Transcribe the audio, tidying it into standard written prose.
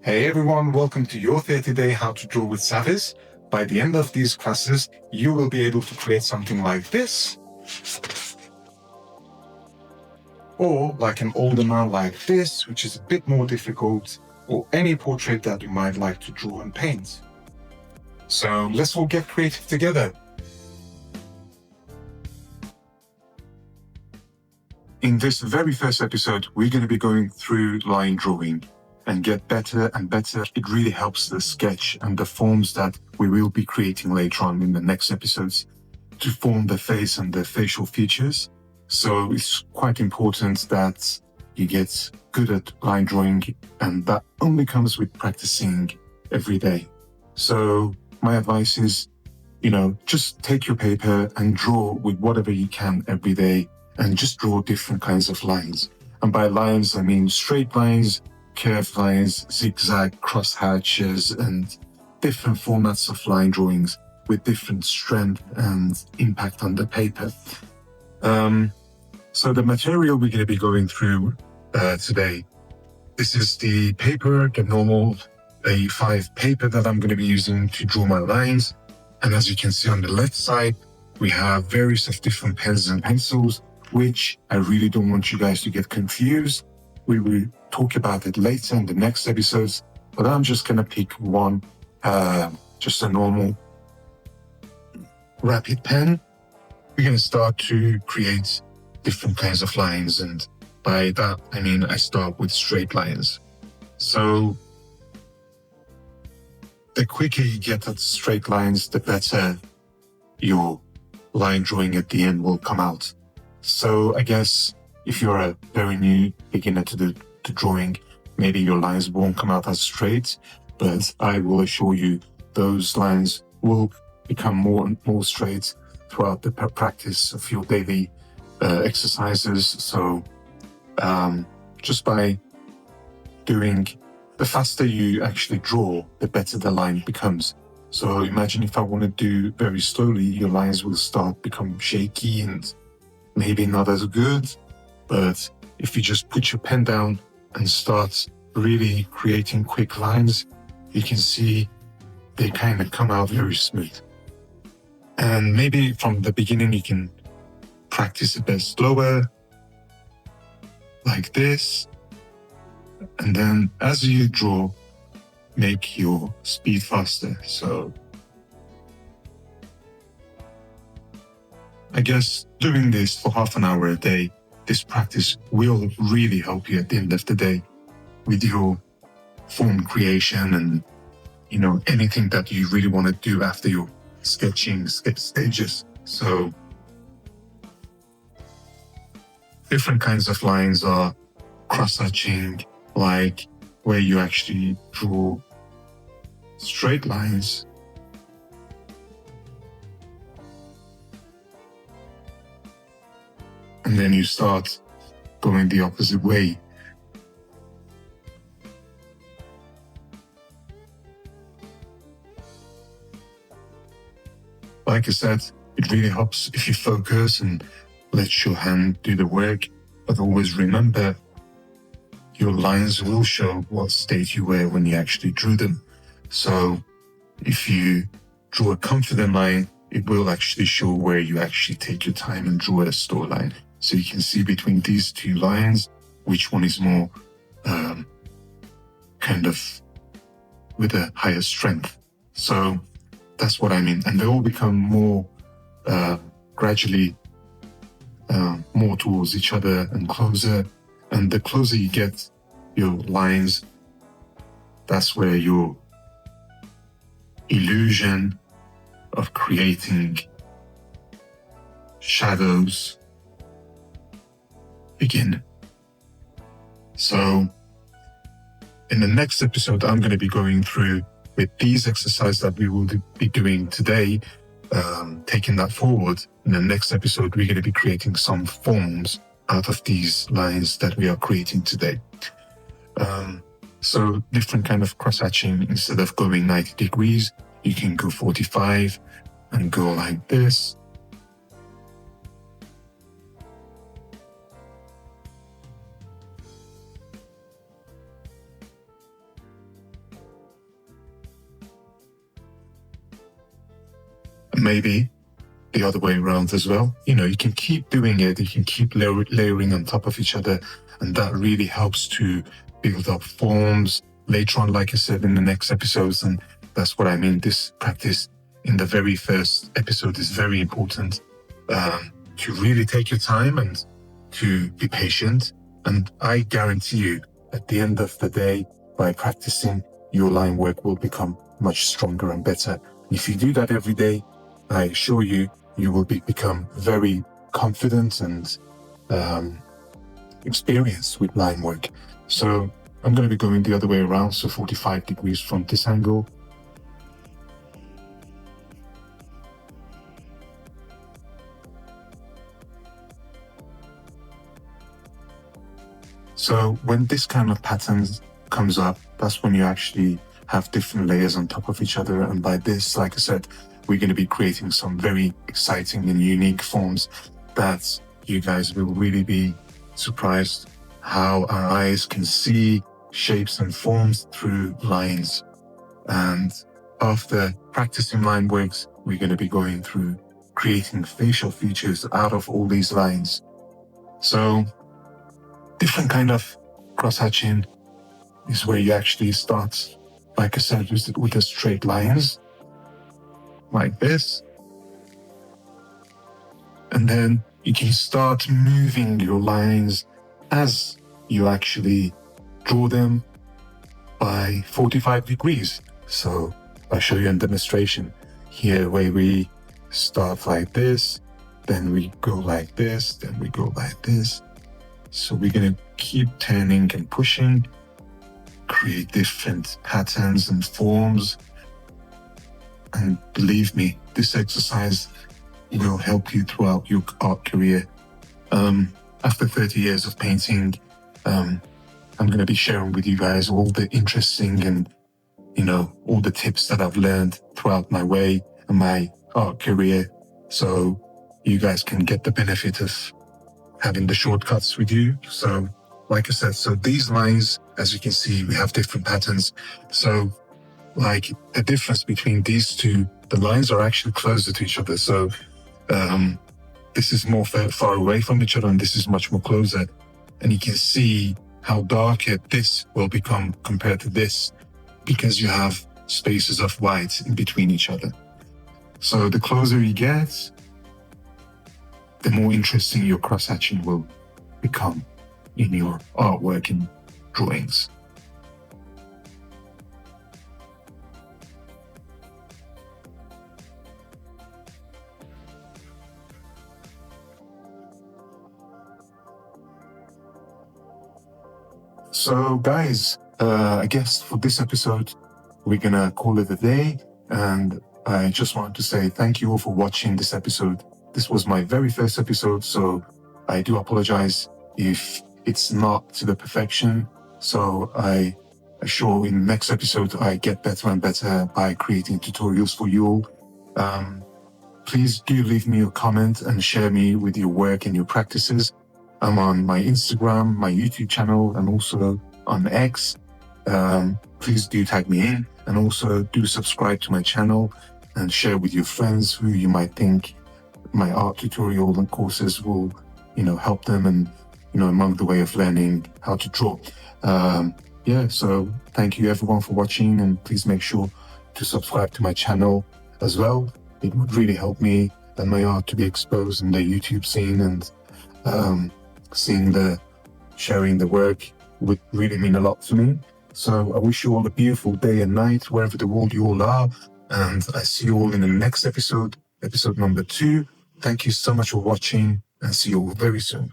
Hey everyone, welcome to your 30-day How to Draw with Saviz. By the end of these classes, you will be able to create something like this, or like an older man like this, which is a bit more difficult, or any portrait that you might like to draw and paint. So let's all get creative together. In this very first episode, we're going to be going through line drawing and get better and better. It really helps the sketch and the forms that we will be creating later on in the next episodes to form the face and the facial features. So it's quite important that you get good at line drawing, and that only comes with practicing every day. So my advice is, just take your paper and draw with whatever you can every day, and just draw different kinds of lines. And by lines, I mean straight lines, curved lines, zigzag, cross hatches, and different formats of line drawings with different strength and impact on the paper. So the material we're going to be going through today, this is the paper, the normal A5 paper that I'm going to be using to draw my lines. And as you can see on the left side, we have various of different pens and pencils, which I really don't want you guys to get confused. We will talk about it later in the next episodes, but I'm just going to pick one, just a normal rapid pen. We're going to start to create different kinds of lines, and by that I mean I start with straight lines. So the quicker you get at straight lines, the better your line drawing at the end will come out. So I guess if you're a very new beginner to drawing, maybe your lines won't come out as straight, but I will assure you those lines will become more and more straight throughout the practice of your daily exercises. So just by doing, the faster you actually draw, the better the line becomes. So imagine if I want to do very slowly, your lines will start become shaky and maybe not as good. But if you just put your pen down and start really creating quick lines, you can see they kind of come out very smooth. And maybe from the beginning you can practice a bit slower, like this. And then as you draw, make your speed faster. So I guess doing this for half an hour a day, this practice will really help you at the end of the day with your form creation and, anything that you really want to do after your sketching stages. So different kinds of lines are cross-hatching, like where you actually draw straight lines, and then you start going the opposite way. Like I said, it really helps if you focus and let your hand do the work, but always remember your lines will show what state you were when you actually drew them. So if you draw a confident line, it will actually show where you actually take your time and draw a store line. So you can see between these two lines, which one is more kind of with a higher strength. So that's what I mean. And they all become more gradually more towards each other and closer. And the closer you get your lines, that's where your illusion of creating shadows begin. So in the next episode, I'm going to be going through with these exercises that we will be doing today, taking that forward. In the next episode, we're going to be creating some forms out of these lines that we are creating today. So different kind of cross-hatching. Instead of going 90 degrees, you can go 45 and go like this. Maybe the other way around as well. You can keep doing it. You can keep layering on top of each other. And that really helps to build up forms later on, like I said, in the next episodes. And that's what I mean. This practice in the very first episode is very important, to really take your time and to be patient. And I guarantee you, at the end of the day, by practicing, your line work will become much stronger and better. If you do that every day, I assure you, you will become very confident and experienced with line work. So I'm going to be going the other way around, so 45 degrees from this angle. So when this kind of pattern comes up, that's when you actually have different layers on top of each other. And by this, like I said, we're going to be creating some very exciting and unique forms that you guys will really be surprised how our eyes can see shapes and forms through lines. And after practicing line works, we're going to be going through creating facial features out of all these lines. So different kind of cross-hatching is where you actually start, like I said, with the straight lines, like this. And then you can start moving your lines as you actually draw them by 45 degrees. So I'll show you a demonstration here where we start like this, then we go like this, then we go like this. So we're going to keep turning and pushing, create different patterns and forms. And believe me, this exercise will help you throughout your art career. After 30 years of painting, I'm going to be sharing with you guys all the interesting and, all the tips that I've learned throughout my way and my art career. So you guys can get the benefit of having the shortcuts with you. So like I said, so these lines, as you can see, we have different patterns. So like the difference between these two, the lines are actually closer to each other. So this is more far away from each other and this is much more closer. And you can see how darker this will become compared to this because you have spaces of white in between each other. So the closer you get, the more interesting your cross-hatching will become in your artwork and drawings. So guys, I guess for this episode, we're gonna call it a day. And I just want to say thank you all for watching this episode. This was my very first episode, so I do apologize if it's not to the perfection. So I assure in the next episode, I get better and better by creating tutorials for you all. Please do leave me a comment and share me with your work and your practices. I'm on my Instagram, my YouTube channel, and also on X. Please do tag me in and also do subscribe to my channel and share with your friends who you might think my art tutorial and courses will, help them and, among the way of learning how to draw. So thank you everyone for watching, and please make sure to subscribe to my channel as well. It would really help me and my art to be exposed in the YouTube scene, and sharing the work would really mean a lot to me. So I wish you all a beautiful day and night wherever the world you all are, and I see you all in the next episode number 2. Thank you so much for watching, and see you all very soon.